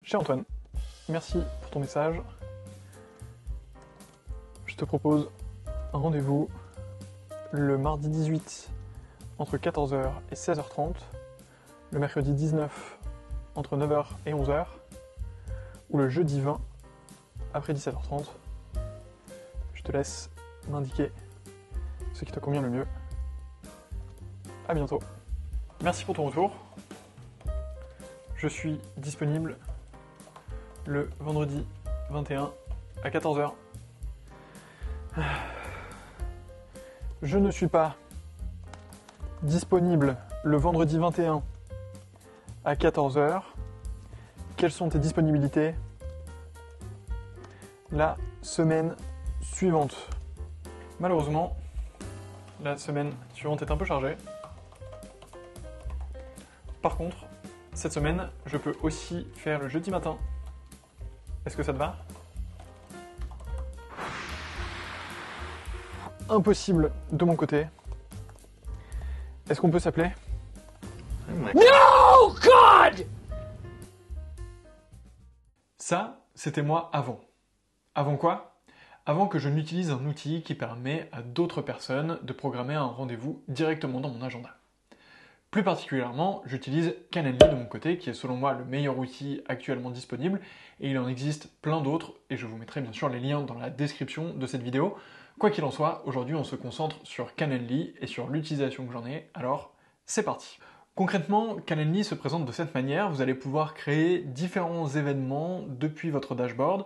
Cher Antoine, merci pour ton message. Je te propose un rendez-vous le mardi 18 entre 14h et 16h30, le mercredi 19 entre 9h et 11h, ou le jeudi 20 après 17h30. Je te laisse m'indiquer ce qui te convient le mieux. À bientôt. Merci pour ton retour. Je suis disponible le vendredi 21 à 14h. Je ne suis pas disponible le vendredi 21 à 14h. Quelles sont tes disponibilités la semaine suivante? Malheureusement, la semaine suivante est un peu chargée. Par contre, cette semaine, je peux aussi faire le jeudi matin. Est-ce que ça te va? Impossible de mon côté. Est-ce qu'on peut s'appeler? No, God! Ça, c'était moi avant. Avant quoi? Avant que je n'utilise un outil qui permet à d'autres personnes de programmer un rendez-vous directement dans mon agenda. Plus particulièrement, j'utilise Calendly de mon côté, qui est selon moi le meilleur outil actuellement disponible, et il en existe plein d'autres, et je vous mettrai bien sûr les liens dans la description de cette vidéo. Quoi qu'il en soit, aujourd'hui on se concentre sur Calendly et sur l'utilisation que j'en ai, alors c'est parti. Concrètement, Calendly se présente de cette manière, vous allez pouvoir créer différents événements depuis votre dashboard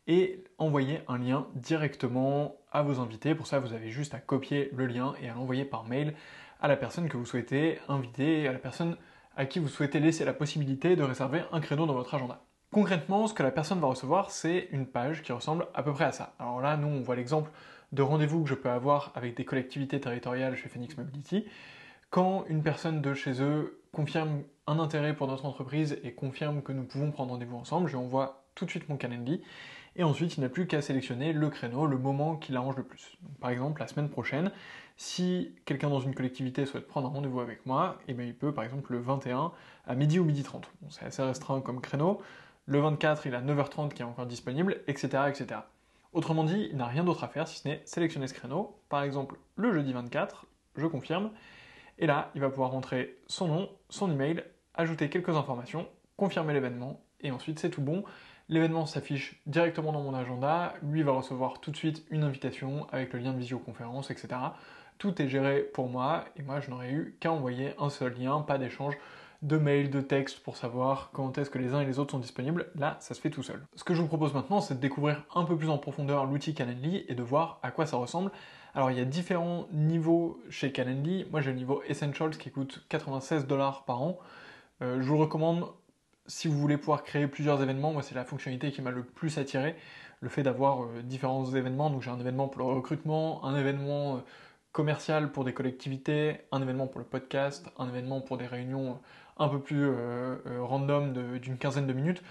et envoyer un lien directement à vos invités. Pour ça, vous avez juste à copier le lien et à l'envoyer par mail à la personne que vous souhaitez inviter, à la personne à qui vous souhaitez laisser la possibilité de réserver un créneau dans votre agenda. Concrètement, ce que la personne va recevoir, c'est une page qui ressemble à peu près à ça. Alors là, nous, on voit l'exemple de rendez-vous que je peux avoir avec des collectivités territoriales chez Phoenix Mobility. Quand une personne de chez eux confirme un intérêt pour notre entreprise et confirme que nous pouvons prendre rendez-vous ensemble, je lui envoie tout de suite mon Calendly. Et ensuite, il n'a plus qu'à sélectionner le créneau, le moment qui l'arrange le plus. Donc, par exemple, la semaine prochaine, si quelqu'un dans une collectivité souhaite prendre un rendez-vous avec moi, eh bien, il peut, par exemple, le 21 à midi ou midi 30. Bon, c'est assez restreint comme créneau. Le 24, il a 9h30 qui est encore disponible, etc., etc. Autrement dit, il n'a rien d'autre à faire si ce n'est sélectionner ce créneau. Par exemple, le jeudi 24, je confirme. Et là, il va pouvoir rentrer son nom, son email, ajouter quelques informations, confirmer l'événement, et ensuite c'est tout bon. L'événement s'affiche directement dans mon agenda, lui va recevoir tout de suite une invitation avec le lien de visioconférence, etc. Tout est géré pour moi, et moi je n'aurais eu qu'à envoyer un seul lien, pas d'échange de mails, de textes pour savoir quand est-ce que les uns et les autres sont disponibles. Là, ça se fait tout seul. Ce que je vous propose maintenant, c'est de découvrir un peu plus en profondeur l'outil Calendly et de voir à quoi ça ressemble. Alors, il y a différents niveaux chez Calendly. Moi, j'ai le niveau Essentials qui coûte 96$ par an. Je vous le recommande si vous voulez pouvoir créer plusieurs événements. Moi, c'est la fonctionnalité qui m'a le plus attiré. Le fait d'avoir différents événements. Donc, j'ai un événement pour le recrutement, un événement commercial pour des collectivités, un événement pour le podcast, un événement pour des réunions un peu plus random d'une quinzaine de minutes.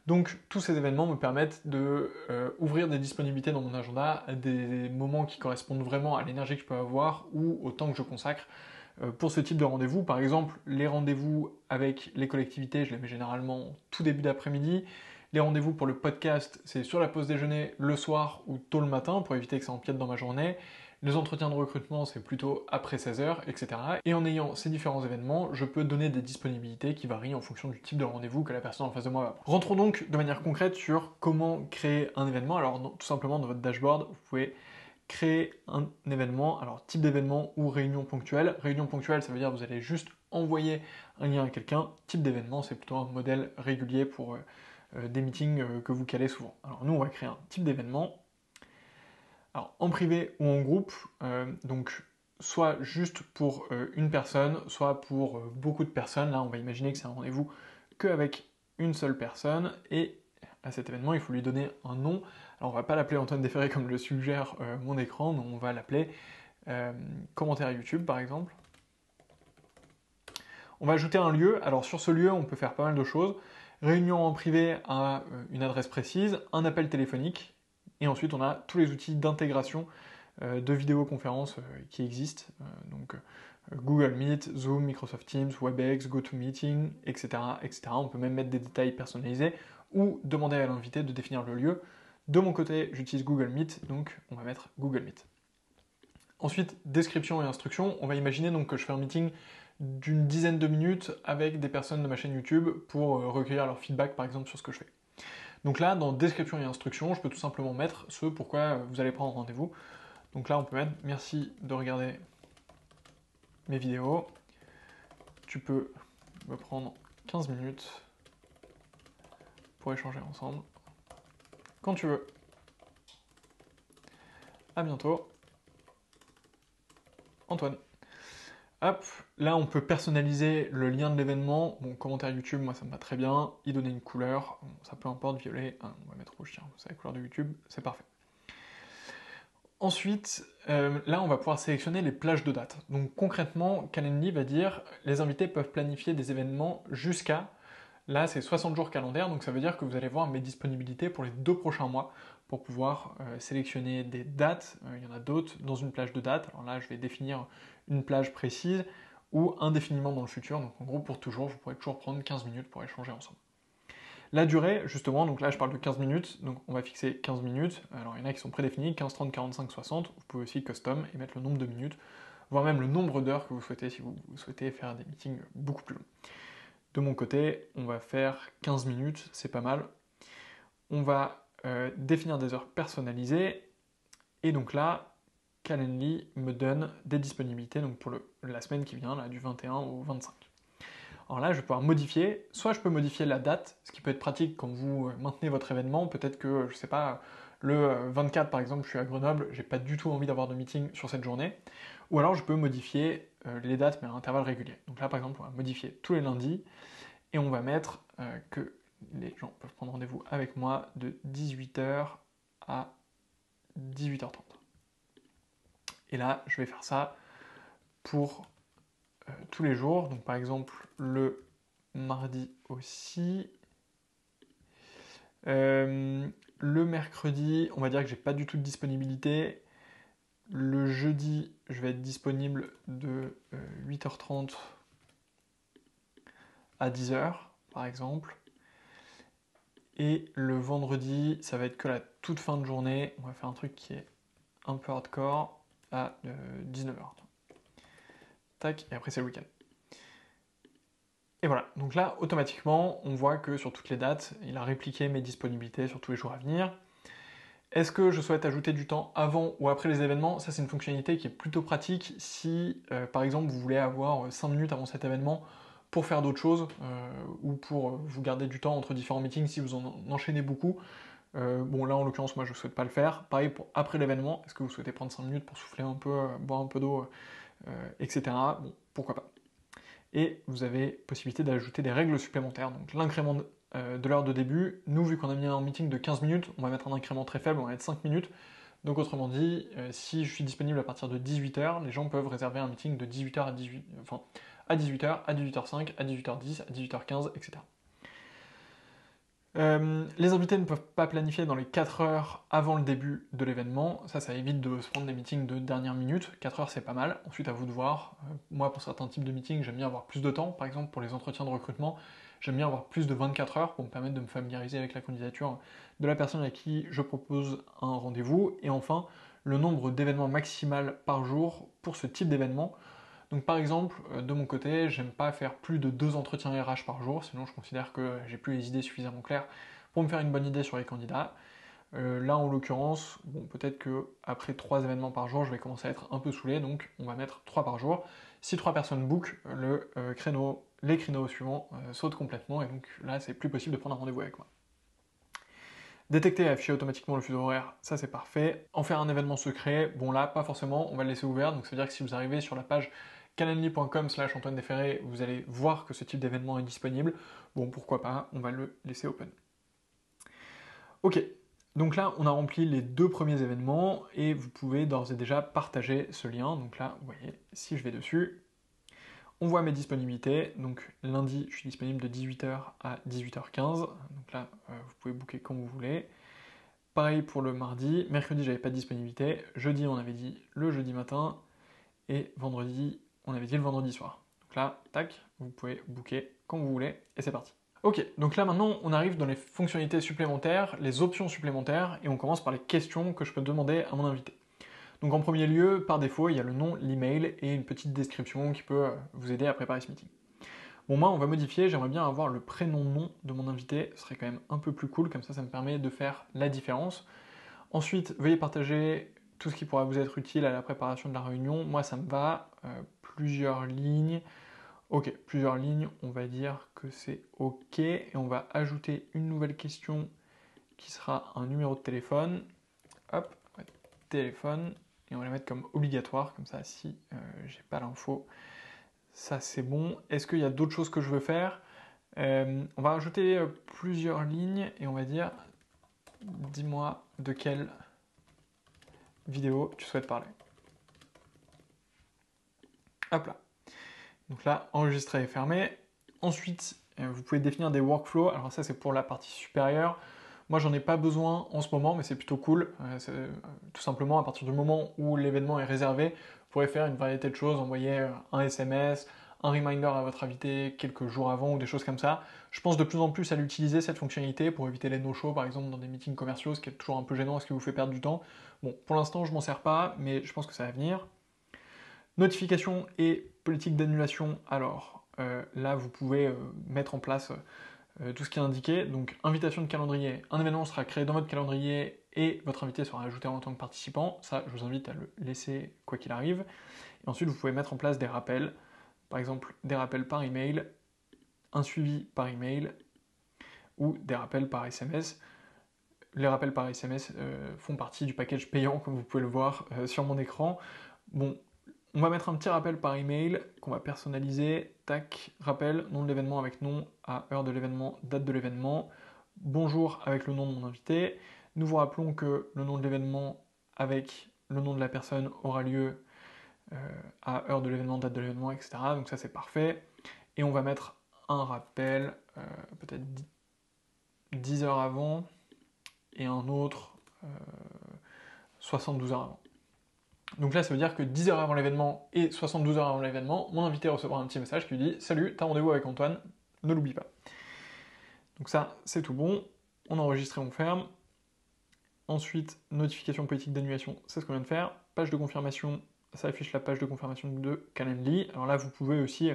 Donc tous ces événements me permettent de ouvrir des disponibilités dans mon agenda à des moments qui correspondent vraiment à l'énergie que je peux avoir ou au temps que je consacre pour ce type de rendez-vous. Par exemple, les rendez-vous avec les collectivités, je les mets généralement tout début d'après-midi. Les rendez-vous pour le podcast, c'est sur la pause déjeuner, le soir ou tôt le matin pour éviter que ça empiète dans ma journée. Les entretiens de recrutement, c'est plutôt après 16h, etc. Et en ayant ces différents événements, je peux donner des disponibilités qui varient en fonction du type de rendez-vous que la personne en face de moi va prendre. Rentrons donc de manière concrète sur comment créer un événement. Alors tout simplement dans votre dashboard, vous pouvez créer un événement, alors type d'événement ou réunion ponctuelle. Réunion ponctuelle, ça veut dire que vous allez juste envoyer un lien à quelqu'un. Type d'événement, c'est plutôt un modèle régulier pour des meetings que vous calez souvent. Alors nous, on va créer un type d'événement. Alors, en privé ou en groupe, donc soit juste pour une personne, soit pour beaucoup de personnes. Là, on va imaginer que c'est un rendez-vous qu'avec une seule personne, et à cet événement, il faut lui donner un nom. Alors, on va pas l'appeler Antoine Déferré comme le suggère mon écran, mais on va l'appeler commentaire YouTube, par exemple. On va ajouter un lieu. Alors, sur ce lieu, on peut faire pas mal de choses. Réunion en privé à une adresse précise, un appel téléphonique, et ensuite, on a tous les outils d'intégration de vidéoconférence qui existent. Donc Google Meet, Zoom, Microsoft Teams, WebEx, GoToMeeting, etc., etc. On peut même mettre des détails personnalisés ou demander à l'invité de définir le lieu. De mon côté, j'utilise Google Meet, donc on va mettre Google Meet. Ensuite, description et instruction. On va imaginer donc que je fais un meeting d'une dizaine de minutes avec des personnes de ma chaîne YouTube pour recueillir leur feedback par exemple sur ce que je fais. Donc là, dans description et instruction, je peux tout simplement mettre ce pourquoi vous allez prendre rendez-vous. Donc là, on peut mettre merci de regarder mes vidéos. Tu peux me prendre 15 minutes pour échanger ensemble. Quand tu veux. À bientôt. Antoine. Hop, là on peut personnaliser le lien de l'événement. Bon, commentaire YouTube, moi ça me va très bien. Y donner une couleur, bon, ça peu importe, violet. Ah, on va mettre rouge, tiens, c'est la couleur de YouTube, c'est parfait. Ensuite, là on va pouvoir sélectionner les plages de date. Donc concrètement, Calendly va dire les invités peuvent planifier des événements jusqu'à, là c'est 60 jours calendaires, donc ça veut dire que vous allez voir mes disponibilités pour les 2 prochains mois pour pouvoir sélectionner des dates. Il y en a d'autres dans une plage de date. Alors là je vais définir une plage précise ou indéfiniment dans le futur. Donc en gros pour toujours, vous pourrez toujours prendre 15 minutes pour échanger ensemble. La durée, justement, donc là je parle de 15 minutes, donc on va fixer 15 minutes. Alors il y en a qui sont prédéfinis, 15, 30, 45, 60. Vous pouvez aussi custom et mettre le nombre de minutes, voire même le nombre d'heures que vous souhaitez si vous souhaitez faire des meetings beaucoup plus longs. De mon côté, on va faire 15 minutes, c'est pas mal. On va définir des heures personnalisées, et donc là, Calendly me donne des disponibilités donc pour la semaine qui vient, là, du 21 au 25. Alors là, je vais pouvoir modifier, soit je peux modifier la date, ce qui peut être pratique quand vous maintenez votre événement, peut-être que, je sais pas, le 24 par exemple, je suis à Grenoble, j'ai pas du tout envie d'avoir de meeting sur cette journée, ou alors je peux modifier les dates mais à intervalles réguliers. Donc là par exemple, on va modifier tous les lundis, et on va mettre que les gens peuvent prendre rendez-vous avec moi de 18h à 18h30. Et là, je vais faire ça pour tous les jours. Donc par exemple, le mardi aussi. Le mercredi, on va dire que j'ai pas du tout de disponibilité. Le jeudi, je vais être disponible de 8h30 à 10h, par exemple. Et le vendredi, ça va être que la toute fin de journée. On va faire un truc qui est un peu hardcore à 19h. Tac, et après c'est le week-end. Et voilà, donc là, automatiquement, on voit que sur toutes les dates, il a répliqué mes disponibilités sur tous les jours à venir. Est-ce que je souhaite ajouter du temps avant ou après les événements? Ça, c'est une fonctionnalité qui est plutôt pratique si, par exemple, vous voulez avoir 5 minutes avant cet événement pour faire d'autres choses ou pour vous garder du temps entre différents meetings si vous en enchaînez beaucoup. Bon, là, en l'occurrence, moi, je ne souhaite pas le faire. Pareil pour après l'événement, est-ce que vous souhaitez prendre 5 minutes pour souffler un peu, boire un peu d'eau, etc. Bon, pourquoi pas. Et vous avez possibilité d'ajouter des règles supplémentaires. Donc l'incrément de l'heure de début, nous vu qu'on a mis un meeting de 15 minutes, on va mettre un incrément très faible, on va mettre 5 minutes. Donc autrement dit, si je suis disponible à partir de 18h, les gens peuvent réserver un meeting de 18h à 18h, à 18h05, à 18h10, à 18h15, etc. Les invités ne peuvent pas planifier dans les 4 heures avant le début de l'événement. Ça évite de se prendre des meetings de dernière minute. 4 heures, c'est pas mal. Ensuite, à vous de voir. Moi, pour certains types de meetings, j'aime bien avoir plus de temps. Par exemple, pour les entretiens de recrutement, j'aime bien avoir plus de 24 heures pour me permettre de me familiariser avec la candidature de la personne à qui je propose un rendez-vous. Et enfin, le nombre d'événements maximal par jour pour ce type d'événement. Donc par exemple, de mon côté, j'aime pas faire plus de 2 entretiens RH par jour, sinon je considère que j'ai plus les idées suffisamment claires pour me faire une bonne idée sur les candidats. Là en l'occurrence, bon, peut-être que après 3 événements par jour, je vais commencer à être un peu saoulé, donc on va mettre 3 par jour. Si 3 personnes bookent, les créneaux suivants sautent complètement, et donc là c'est plus possible de prendre un rendez-vous avec moi. Détecter et afficher automatiquement le fuseau horaire, ça c'est parfait. En faire un événement secret, bon là pas forcément, on va le laisser ouvert, donc ça veut dire que si vous arrivez sur la page calendly.com/Antoine Desferré, vous allez voir que ce type d'événement est disponible. Bon, pourquoi pas, on va le laisser open. Ok, donc là, on a rempli les 2 premiers événements et vous pouvez d'ores et déjà partager ce lien. Donc là, vous voyez, si je vais dessus, on voit mes disponibilités. Donc lundi, je suis disponible de 18h à 18h15. Donc là, vous pouvez booker quand vous voulez. Pareil pour le mardi. Mercredi, j'avais pas de disponibilité. Jeudi, on avait dit le jeudi matin. Et vendredi, on avait dit le vendredi soir. Donc là, tac, vous pouvez booker quand vous voulez, et c'est parti. Ok, donc là maintenant on arrive dans les fonctionnalités supplémentaires, les options supplémentaires, et on commence par les questions que je peux demander à mon invité. Donc en premier lieu, par défaut, il y a le nom, l'email et une petite description qui peut vous aider à préparer ce meeting. Bon, moi on va modifier, j'aimerais bien avoir le prénom-nom de mon invité, ce serait quand même un peu plus cool, comme ça me permet de faire la différence. Ensuite, veuillez partager tout ce qui pourra vous être utile à la préparation de la réunion. Moi ça me va, plusieurs lignes. Ok, plusieurs lignes, on va dire que c'est ok, et on va ajouter une nouvelle question qui sera un numéro de téléphone. Hop, ouais, téléphone, et on va la mettre comme obligatoire, comme ça si j'ai pas l'info, ça c'est bon. Est-ce qu'il y a d'autres choses que je veux faire? On va rajouter plusieurs lignes, et on va dire, dis-moi de quelle vidéo tu souhaites parler. Hop là. Donc là, enregistrer et fermer. Ensuite, vous pouvez définir des workflows. Alors ça, c'est pour la partie supérieure. Moi, j'en ai pas besoin en ce moment, mais c'est plutôt cool. Tout simplement, à partir du moment où l'événement est réservé, vous pourrez faire une variété de choses, envoyer un SMS, un reminder à votre invité quelques jours avant ou des choses comme ça. Je pense de plus en plus à l'utiliser, cette fonctionnalité, pour éviter les no-shows, par exemple, dans des meetings commerciaux, ce qui est toujours un peu gênant, ce qui vous fait perdre du temps. Bon, pour l'instant, je m'en sers pas, mais je pense que ça va venir. Notification et politique d'annulation, alors là vous pouvez mettre en place tout ce qui est indiqué, donc invitation de calendrier, un événement sera créé dans votre calendrier et votre invité sera ajouté en tant que participant, ça je vous invite à le laisser quoi qu'il arrive, et ensuite vous pouvez mettre en place des rappels, par exemple des rappels par email, un suivi par email ou des rappels par SMS. Les rappels par SMS font partie du package payant comme vous pouvez le voir sur mon écran. Bon, on va mettre un petit rappel par email qu'on va personnaliser. Tac, rappel, nom de l'événement avec nom, à heure de l'événement, date de l'événement. Bonjour avec le nom de mon invité. Nous vous rappelons que le nom de l'événement avec le nom de la personne aura lieu à heure de l'événement, date de l'événement, etc. Donc ça c'est parfait. Et on va mettre un rappel, peut-être 10 heures avant, et un autre 72 heures avant. Donc là, ça veut dire que 10 heures avant l'événement et 72 heures avant l'événement, mon invité recevra un petit message qui lui dit « Salut, t'as rendez-vous avec Antoine, ne l'oublie pas ». Donc ça, c'est tout bon. On enregistre et on ferme. Ensuite, notification politique d'annulation, c'est ce qu'on vient de faire. Page de confirmation, ça affiche la page de confirmation de Calendly. Alors là, vous pouvez aussi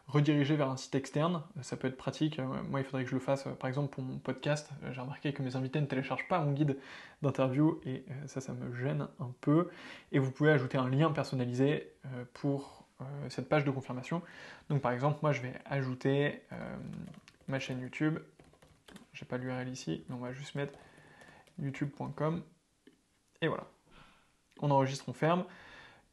rediriger vers un site externe, ça peut être pratique. Moi, il faudrait que je le fasse, par exemple, pour mon podcast. J'ai remarqué que mes invités ne téléchargent pas mon guide d'interview, et ça me gêne un peu. Et vous pouvez ajouter un lien personnalisé pour cette page de confirmation. Donc par exemple, moi, je vais ajouter ma chaîne YouTube. J'ai pas l'URL ici, mais on va juste mettre youtube.com, et voilà. On enregistre, on ferme.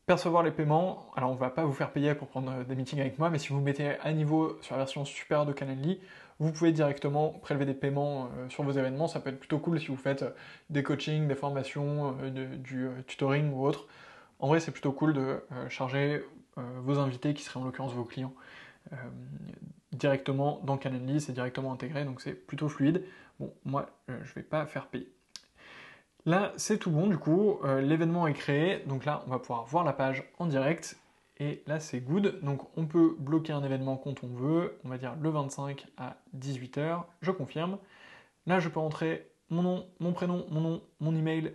Percevoir les paiements, alors on va pas vous faire payer pour prendre des meetings avec moi, mais si vous mettez à niveau sur la version supérieure de Calendly, vous pouvez directement prélever des paiements sur vos événements. Ça peut être plutôt cool si vous faites des coachings, des formations, du tutoring ou autre. En vrai, c'est plutôt cool de charger vos invités, qui seraient en l'occurrence vos clients, directement dans Calendly. C'est directement intégré, donc c'est plutôt fluide. Bon, moi, je vais pas faire payer. Là, c'est tout bon du coup, l'événement est créé, donc là, on va pouvoir voir la page en direct, et là, c'est good. Donc, on peut bloquer un événement quand on veut, on va dire le 25 à 18h, je confirme. Là, je peux entrer mon nom, mon prénom, mon nom, mon email,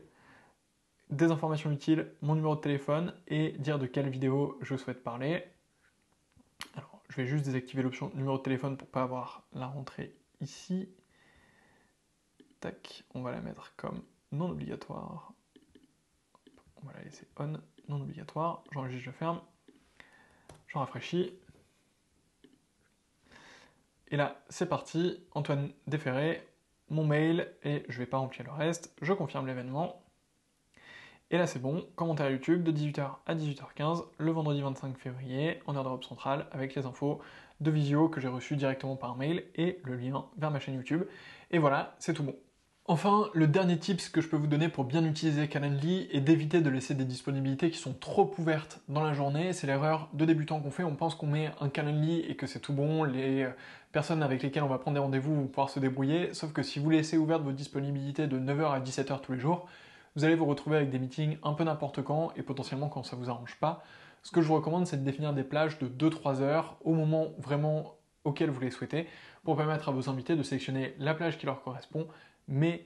des informations utiles, mon numéro de téléphone, et dire de quelle vidéo je souhaite parler. Alors, je vais juste désactiver l'option numéro de téléphone pour pas avoir la rentrée ici. Tac, on va la mettre comme non obligatoire. On va la laisser on, non obligatoire. J'enregistre, je ferme. Je rafraîchis. Et là, c'est parti. Antoine Déferré, mon mail, et je vais pas remplir le reste. Je confirme l'événement. Et là, c'est bon. Commentaire YouTube de 18h à 18h15, le vendredi 25 février, en heure d'Europe centrale, avec les infos de visio que j'ai reçues directement par mail et le lien vers ma chaîne YouTube. Et voilà, c'est tout bon. Enfin, le dernier tips que je peux vous donner pour bien utiliser Calendly est d'éviter de laisser des disponibilités qui sont trop ouvertes dans la journée. C'est l'erreur de débutant qu'on fait, on pense qu'on met un Calendly et que c'est tout bon, les personnes avec lesquelles on va prendre des rendez-vous vont pouvoir se débrouiller, sauf que si vous laissez ouvertes vos disponibilités de 9h à 17h tous les jours, vous allez vous retrouver avec des meetings un peu n'importe quand, et potentiellement quand ça vous arrange pas. Ce que je vous recommande, c'est de définir des plages de 2-3 heures au moment vraiment auquel vous les souhaitez. pour permettre à vos invités de sélectionner la plage qui leur correspond, mais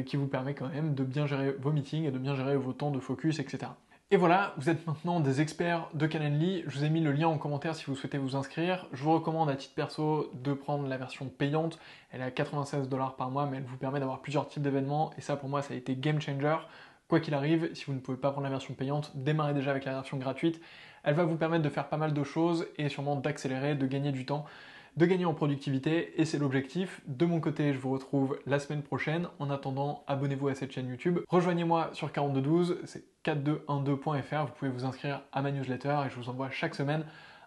qui vous permet quand même de bien gérer vos meetings et de bien gérer vos temps de focus, etc. Et voilà, vous êtes maintenant des experts de Calendly. Je vous ai mis le lien en commentaire si vous souhaitez vous inscrire. Je vous recommande à titre perso de prendre la version payante. Elle est à 96 $ par mois, mais elle vous permet d'avoir plusieurs types d'événements. Et ça, pour moi, ça a été game changer. Quoi qu'il arrive, si vous ne pouvez pas prendre la version payante, démarrez déjà avec la version gratuite. Elle va vous permettre de faire pas mal de choses et sûrement d'accélérer, de gagner du temps, de gagner en productivité, et c'est l'objectif. De mon côté, je vous retrouve la semaine prochaine. En attendant, abonnez-vous à cette chaîne YouTube. Rejoignez-moi sur 4212, c'est 4212.fr. Vous pouvez vous inscrire à ma newsletter et je vous envoie chaque semaine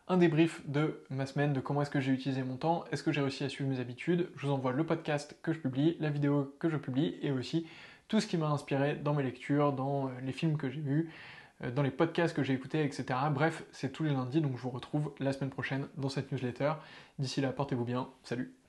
un débrief de ma semaine, de comment est-ce que j'ai utilisé mon temps, est-ce que j'ai réussi à suivre mes habitudes. Je vous envoie le podcast que je publie, la vidéo que je publie et aussi tout ce qui m'a inspiré dans mes lectures, dans les films que j'ai vus, dans les podcasts que j'ai écoutés, etc. Bref, c'est tous les lundis, donc je vous retrouve la semaine prochaine dans cette newsletter. D'ici là, portez-vous bien. Salut!